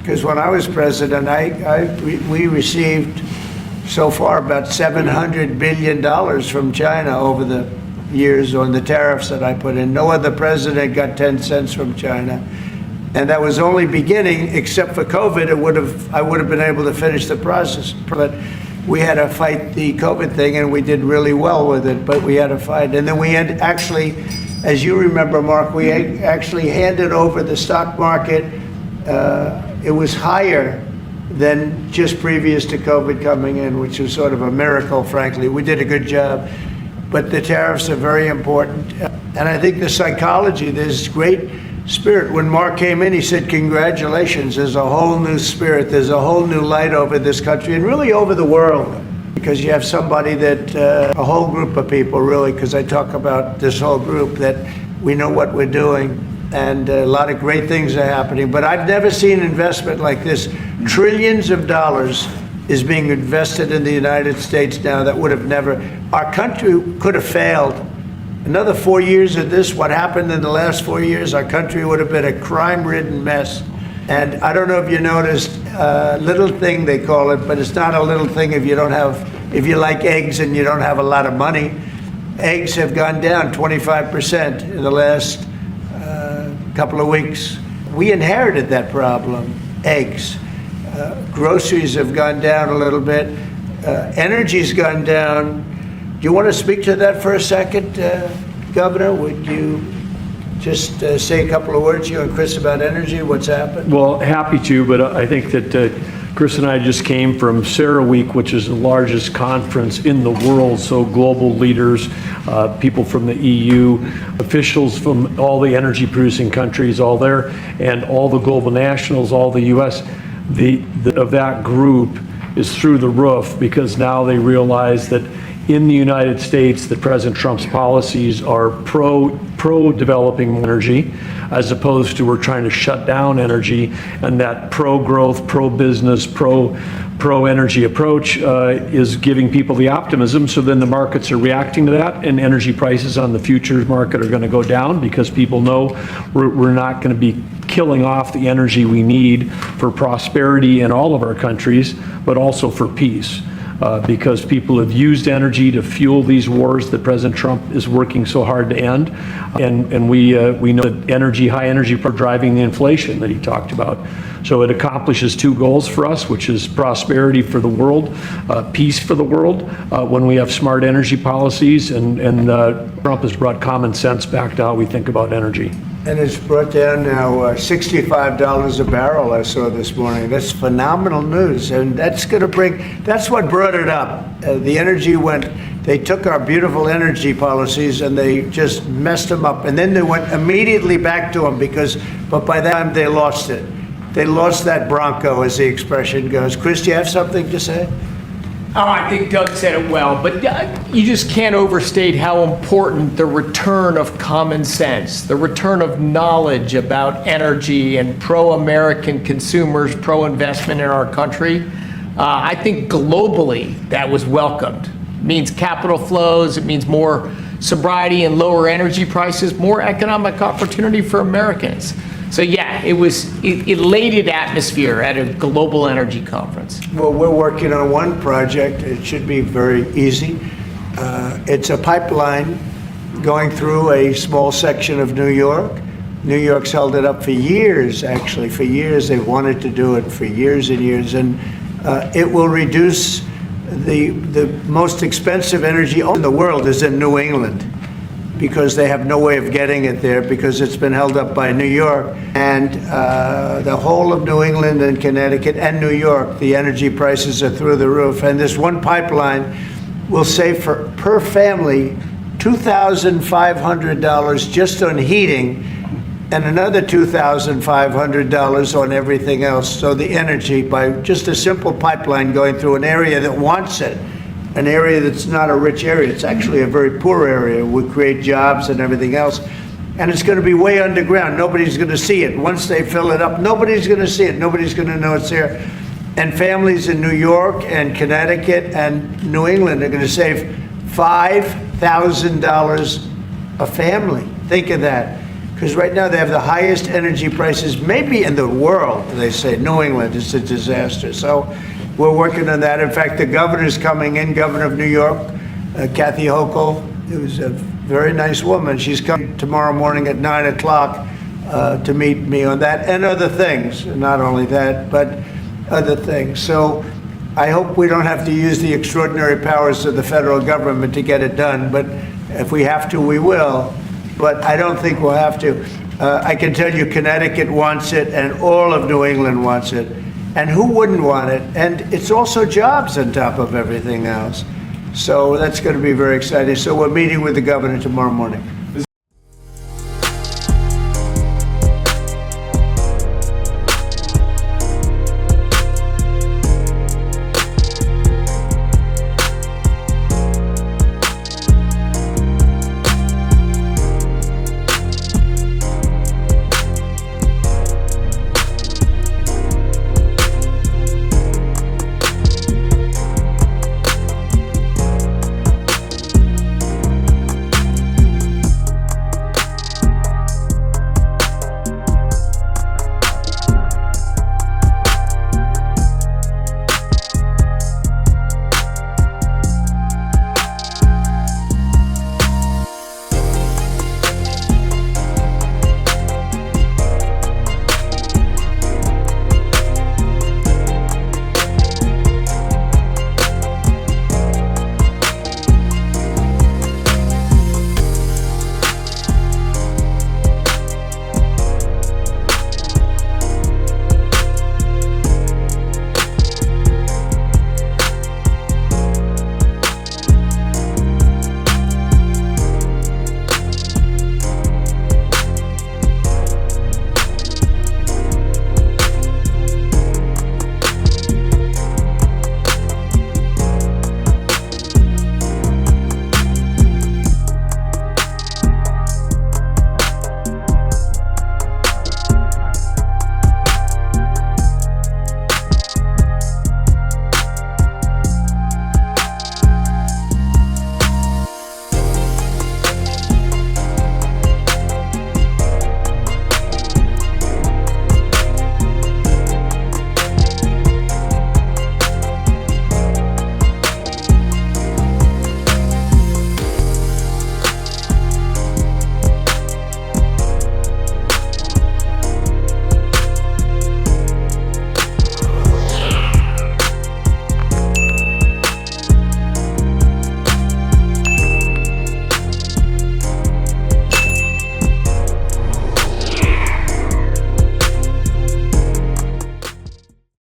Because when I was president, we received so far about $700 billion from China over the years on the tariffs that I put in. No other president got 10 cents from China. And that was only beginning, except for COVID. I would have been able to finish the process. But we had to fight the COVID thing, and we did really well with it, but we had to fight. And then we had actually, as you remember, Mark, we actually handed over the stock market. It was higher than just previous to COVID coming in, which was sort of a miracle, frankly. We did a good job. But the tariffs are very important. And I think the psychology, there's great spirit. When Mark came in, he said, congratulations, there's a whole new spirit, there's a whole new light over this country and really over the world. Because you have somebody that, a whole group of people really, because I talk about this whole group, that we know what we're doing. And a lot of great things are happening. But I've never seen investment like this. Trillions of dollars is being invested in the United States now that would have never, our country could have failed. Another 4 years of this, what happened in the last 4 years, our country would have been a crime-ridden mess. And I don't know if you noticed, little thing they call it, but it's not a little thing if you don't have, if you like eggs and you don't have a lot of money. Eggs have gone down 25% in the last couple of weeks. We inherited that problem, eggs. Groceries have gone down a little bit. Energy's gone down. Do you want to speak to that for a second, Governor? Would you just say a couple of words, you and Chris, about energy, what's happened? Well, happy to, but I think that Chris and I just came from CERAWeek, which is the largest conference in the world, so global leaders, people from the EU, officials from all the energy producing countries, all there, and all the global nationals, all the US, of that group is through the roof, because now they realize that in the United States, that President Trump's policies are pro-developing energy, as opposed to we're trying to shut down energy, and that pro-growth, pro-business, pro-energy approach is giving people the optimism. So then the markets are reacting to that, and energy prices on the futures market are going to go down because people know we're not going to be killing off the energy we need for prosperity in all of our countries, but also for peace. Because people have used energy to fuel these wars that President Trump is working so hard to end. And we know that high energy are driving the inflation that he talked about. So it accomplishes two goals for us, which is prosperity for the world, peace for the world, when we have smart energy policies, and Trump has brought common sense back to how we think about energy. And it's brought down now $65 a barrel, I saw this morning. That's phenomenal news. And that's going to that's what brought it up. The energy they took our beautiful energy policies and they just messed them up. And then they went immediately back to them but by that time they lost it. They lost that bronco, as the expression goes. Chris, do you have something to say? Oh, I think Doug said it well, but you just can't overstate how important the return of common sense, the return of knowledge about energy and pro-American consumers, pro-investment in our country. I think globally that was welcomed. It means capital flows, it means more sobriety and lower energy prices, more economic opportunity for Americans. So yeah, it was elated atmosphere at a global energy conference. Well, we're working on one project. It should be very easy. It's a pipeline going through a small section of New York. New York's held it up for years, actually. For years, they've wanted to do it for years and years. And it will reduce the most expensive energy in the world is in New England, because they have no way of getting it there because it's been held up by New York. And the whole of New England and Connecticut and New York, the energy prices are through the roof. And this one pipeline will save per family $2,500 just on heating, and another $2,500 on everything else. So the energy, by just a simple pipeline going through an area that wants it, an area that's not a rich area. It's actually a very poor area. We create jobs and everything else. And it's going to be way underground. Nobody's going to see it. Once they fill it up, nobody's going to see it. Nobody's going to know it's there. And families in New York and Connecticut and New England are going to save $5,000 a family. Think of that. because right now they have the highest energy prices maybe in the world. They say New England is a disaster. So we're working on that. In fact, the governor's coming in, governor of New York, Kathy Hochul, who's a very nice woman. She's coming tomorrow morning at 9 o'clock to meet me on that and other things. Not only that, but other things. So I hope we don't have to use the extraordinary powers of the federal government to get it done, but if we have to, we will. But I don't think we'll have to. I can tell you Connecticut wants it, and all of New England wants it. And who wouldn't want it? And it's also jobs on top of everything else. So that's going to be very exciting. So we're meeting with the governor tomorrow morning.